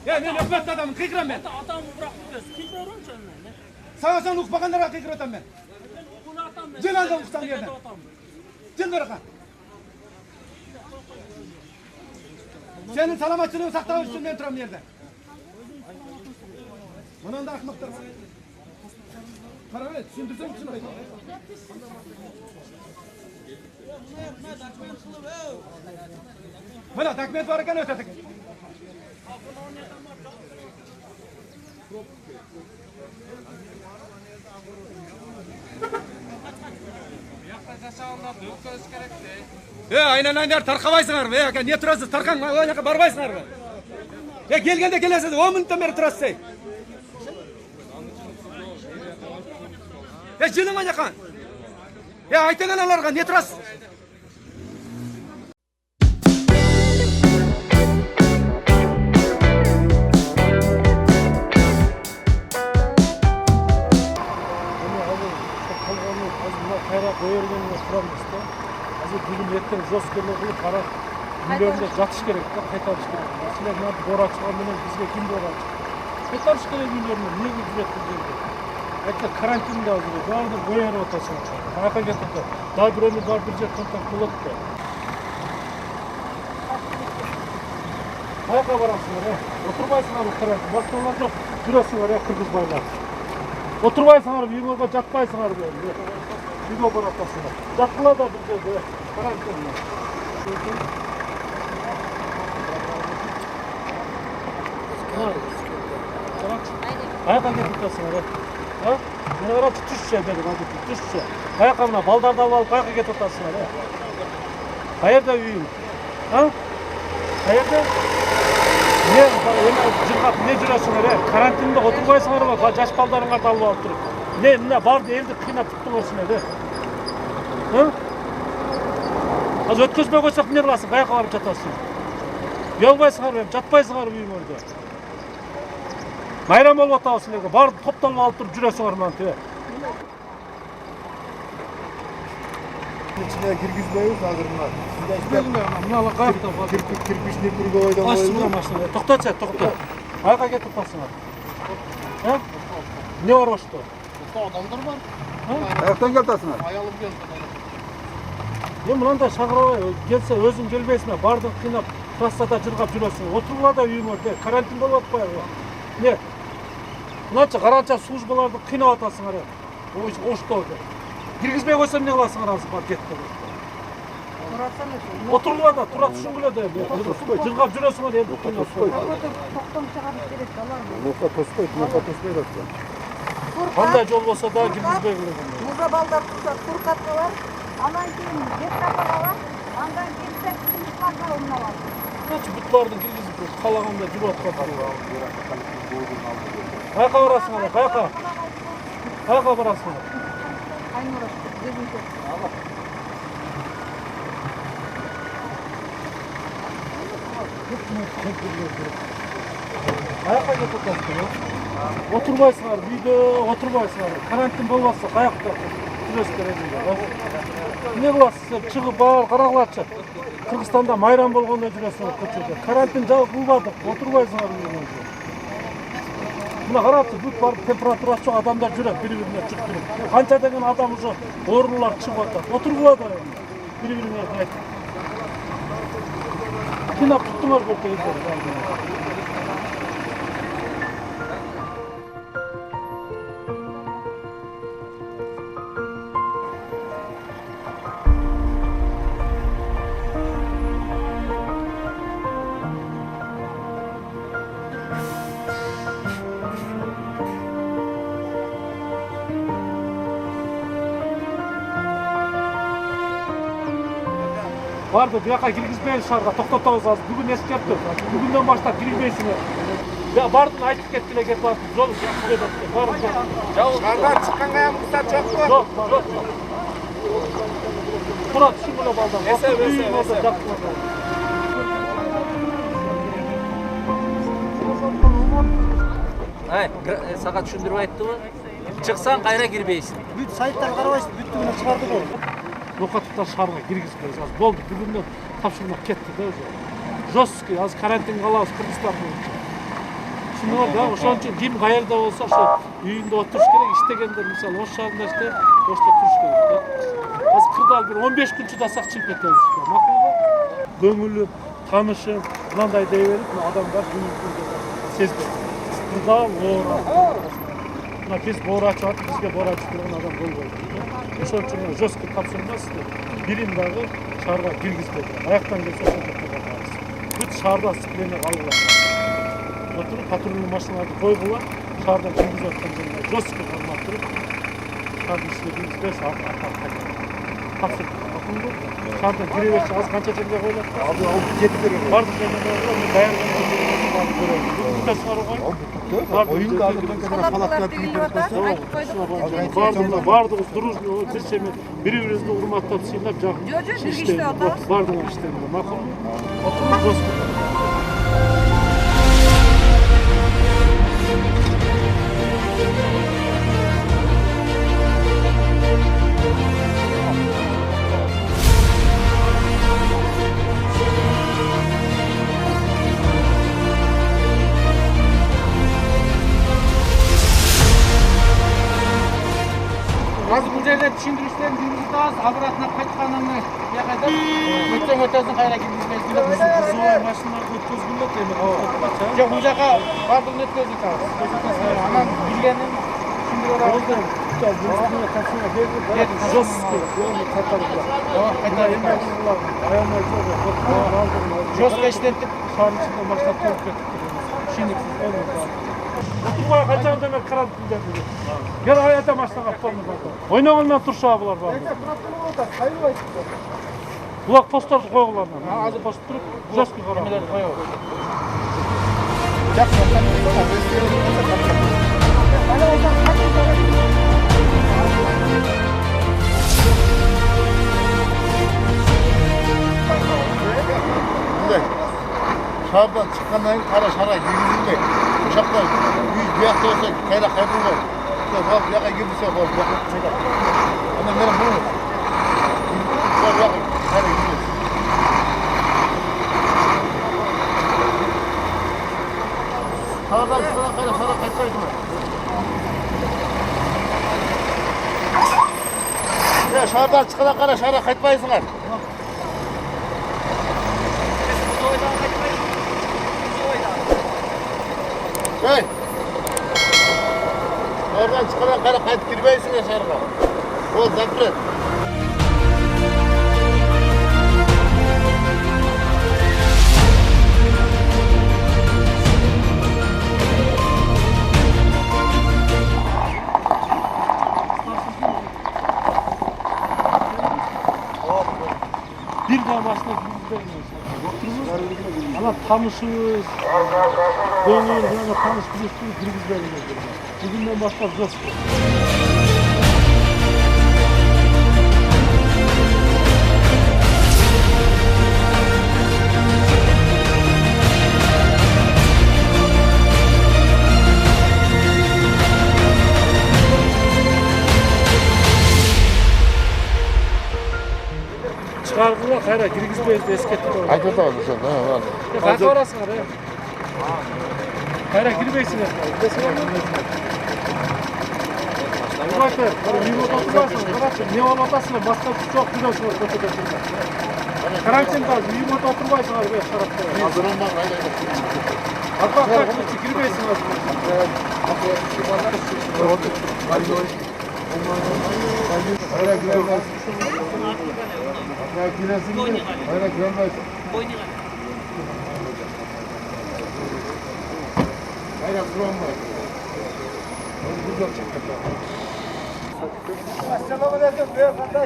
мен өкмет адамын, қиқырам мен. Атамı bırakmıyoruz. Kim öğrenmiş önüne? Саған сан ұқпағандарға қиқыратам мен. Bunu atam ben. Жел алдан ұқсам жерден. Жел бaraqa. Senin salamatçılığını saqlamak üçün мен тұрамын жерде. Мұнан да ақымақтар бар. Қара бер, түсіндірсең түсінбейді. Мына документ бар екен өтеді. Айналайындар тарқабайсыңар бе, не тұрасыз, тарқан, ол жаққа барбайсыңар бе. Келгенде келесіз, 10 минуттан бері тұрасыз. Жылың ма жақан? Айтыңын аларға, не тұрасыз? Бүгін ертең жоспарлы қылып қара үйлерінде жатыш керек та, қайтарыш керек. Мәселен мына бора шығарменен бізге кім бора шығар? Қайтарыш керек үйлеріне, неге жүреді бұл жерде? Айтса карантинде азыр, бәрді боянып отырсың. Ата кетті. Да біреуі бар бір жер контакт болады да. Қаяққа барасыңдар, отырмайсыңар карантин. Басқалар жоқ, жүресіңер, қырғызбайлар. Отырмайсыңар, үйіңізге жатпайсыңар. Үйге баратасыңдар. Жатқыла да бір жерде. Карантинде. Қаяққа кетіп тұрсыңдар? Мені қарап түсші деді, түсші. Қаяққа мына балдарды алып қаяққа кетіп тұрсыңдар? Қайерде үйің? Қайерде? Жырғап не жүресіңдер? Карантинде отырмайсыңдар ма? Жас балдарыңарды алып алып тұрып. Мына барды елді қинап тұттыңдар. Az ötközmeye koysak ne olasın? Kaya kavarıp çatasın. Yolbaysınlar benim, çatbaysınlar büyüğümde. Mayram olup atasın dedi. Bar toptan alıp durup cüresiniz lan diye. İçine girgizmeyiz hazırlar. Mınala kayakta var. Kirpiçli bir boydan boydan. Aşçılar maşına. Tokta çek, tokta. Ayağa getir tasınlar. Ne var başta? Adamlar var. Ayaktan gel tasınlar. Ayalım geldi. Mınanda şağırabay gelse özün gelmeyesine bardın kıynap trassada jırgap жүресің. Отыруға да үйің өрде, карантин болып атпай. Не? Мынаша қаранша службаларды қинап атасыңар. Оштауды. Кіргізбей қойсам не қыласыңар азып бар кетті. Отыруға да, тұра түшін біледі. Жыргап жүресіңар енді қинап. Тоқтам шығарып береді, алар ма? Тоспайды. Қандай жол болса да кіргізбей біледі. Мұза балдар тұрса, тұрқатқа бар. Анан кейін жеттапаға бар. Андан кейін сәт тұрқатқа ұмына бар. Бұттардың кіргізіп қалағанда жүріп атқан. Қаяққа барасыңар, қаяққа? Қаяққа барасыңар? Айнұрат, өзіңше. Қаяққа кетіп отырсыңар? Отырбайсыңар, үйде отырбайсыңар. Карантин болмаса қаяқта жүресіңдер өзіңдер. Не қыласыз? Шығып бар, қарағылатшы. Қырғызстанда майрам болғанда жүресіңдер көшеде. Карантин жабылмадық, отырбайсыңар үйіңізде. Мына қарапсыз, бүт бар температурасы жоқ адамдар жүреді, бір-біріне жүктіріп. Қанша деген адам уже орынлар шығып жатыр. Отыруға да бір-біріне айтып. Қинап тұттыңар көрді елдер. Vardı, bir yaka girgizmeyin şarga, toktatauz az. Bugün eskepti. Bugünden başlap girgizmeysiniz. Ya bardın aytıp kettiler, get vardı. Zor, Şardan çıkan ayağımızda çok mu? Yok. Turat, şu bile baldan. Eser. Ay, sağa düşündürüp aytdı mı? Çıksan kayra girmeysin. Büyük sayıttan karabайсыз, büyüttüğüne çıkardık onu. Lokatlıktan şarga girgizmeyiz. Az boldu, bugünden tapşırmak ketti de özü. Жесткий, az karantin kalağız Kırgızlar boyunca. Шуну да, ошон үчүн ким каерде болсо ошо үйүндө отуруш керек, иштегендер мисалы ош шаарында иштеп, ошто туруш керек да. Азыр кырдаал бир 15 күн чыдасак чыгып кетебиз. Макулбу? Көңүлү, танышы, мындай дей берип, адамдар сезбейт. Кырдаал оор. Мына биз боор ачып атып, бизге боор ачып турган адам болбойт. Ошон үчүн жестко тапшырма сизде. Бирин дагы шаарга киргизбейт. Аяктан келсе ошол жерде калабыз. Бүт шаарда сцепление калгыла. Отырып патрульный машиналарды койгула, шаардан киргизип аткан жерде жестко кармап туруп, шаардын ичине киргизбей тапшырып. Шаардан кире берсе аз канча жерге коюлат? Алып кетип берген. Бардык жерге коюлат, мен даярданып көрөм. Бүтүн чыгарууга. Оюнда алдырдан kadar falaklar kiyip Бардыгыбыз дружный бирчеме бири-бирибизди урматтап, сыйлап, жакын иштейбиз. Бардыгы иштейбиз. Макулбу? Отуруп Azı bu yerде düşündürüşlerini жүргүзүп атабыз. Обратно кайтканымды жакайда өтөң кайра киргизбейт. Кызылай машиналарды өткөзгүлөт эми калкатпачы. Жок, бул жака бардыгын өткөзүп атабыз. Анан билгенин түшүндүрүп атабыз. Жестко, Жестко иштеттик. шаардын ичинде баштап келип кеттик. Ишениксиз Отурбай качан демек карантинде. Бер аята машинага полный барды. Ойногондон турушабы булар баары. Булак посттарды койгула. Азыр пост туруп, жестко карап. Şardan çıkandan kara şara girgizilmek. Uşaklar büyük bir hafta olsa kayra kaybırlar. İşte bak yaka girdiyse bak yaka çıkar. Ama benim bunu bak yaka kayra girmez. Şardan çıkan kayra şara kaçarsınlar. Ya şardan çıkan kayra şara kaçmayısınlar. Hey! Oradan çıkaran kara kayıt girmeysin ya şarkı. O zapret. Bir daha başına girgizbeymiz. Ana tanışыбыз, көңүл жана таныш билишти киргизбейбиз. Бүгүндөн баштап жестко. Чыгаргыла кайра киргизбейбиз эскертип коюп. Айтып атабыз ошол. Кайра барасыңар, кайра кирбейсиңер. Ұрбайтыр, үйгө отурбайсыңар, карачы, не болуп атасыңар, башка күч жок, жүрөсүңөр көчөдө. Карантинде үйгө отурбайсыңар, шараптар. Азырын бар, Аркакка кирбейсиңер. Ya giresin mi? Hayır giremez. Hayır duramaz. Güzel çıktı. Selamünaleyküm beyefendi.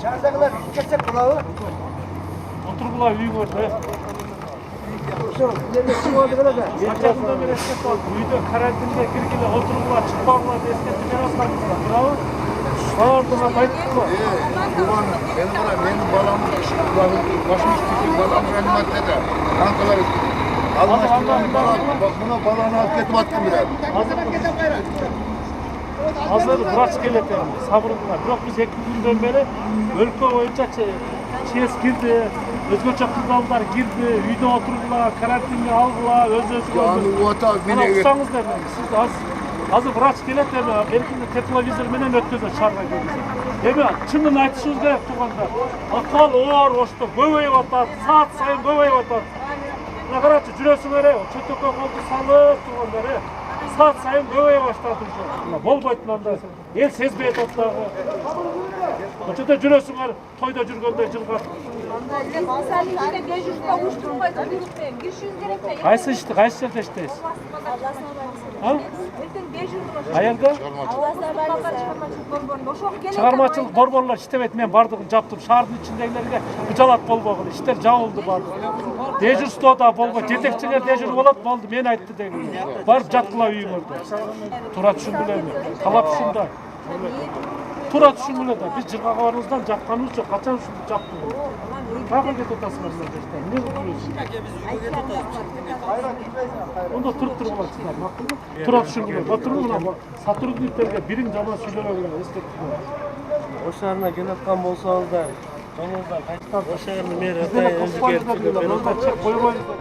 Şardakiler geçecek kulağı. Отургула үйгө. Ачасында мен эскертип алдым. Үйдө карантинде киргиле отургула, чыкпагыла деп эскертип берасыздар. Туурабы? Баардыгына айттым. Ulan benim balam başım üstü balam reanimasyada. Kankalar almıştım balam. Bak buna balanı alıp getip attım biraz. Азыр врач келет эми, сабырдыңар. Бирок биз 2 күндөн бери өлкө боюнча СС кирди, өзгөчө кырдаалдар кирди, үйдө отургула, карантинге алгыла, өзүңүзгө. Мына уксаңыздар, сиз азыр врач келет эми, эркинде тепловизор менен өткөзөт шаарга келип. Эми чынын айтышыбыз керек туугандар. Акыбал оор ошто көбөйүп атат, саат сайын көбөйүп атат. Мына карачы жүрөсүңөр, чөтөккө колду салып туугандар, саат сайын көбөйө баштады уже. Болбойт мында. Эл сезбей атат дагы. Ошондо жүрөсүңөр, тойдо жүргөндөй жылгат. Кайсы жерде иштейсиз? Аялда? Чыгармачылык борборлор иштебейт, мен бардыгын жаптым. Шаардын ичиндегилерге бужалат болбогун, иштер жабылды бардыгы. Дежурство да болбойт, жетекчилер дежур болот, болду, мен айтты деген. Барып жаткыла үйүңөрдө. Туура түшүнгүлөрмү? Талап ушундай. Туура түшүнгүлөр да, биз жыргага барыбыздан жакканыбыз жок, качан ушунду жаптык. Каяка кетип атасыңар мына жаштар? Эмне кылып жүрөсүңөр? Онда туруп аласыздар, макулбу? Туура түшүнгүлөр. Отуруп мына сотрудниктерге бириң жаман сүйлөбөй керек, эстетиңер. Ош шаарына келаткан болсоңуздар, жолуңуздан кайтып, Ош шаарынын мэри Бизден коппайсыздар, чек койбойсуздар.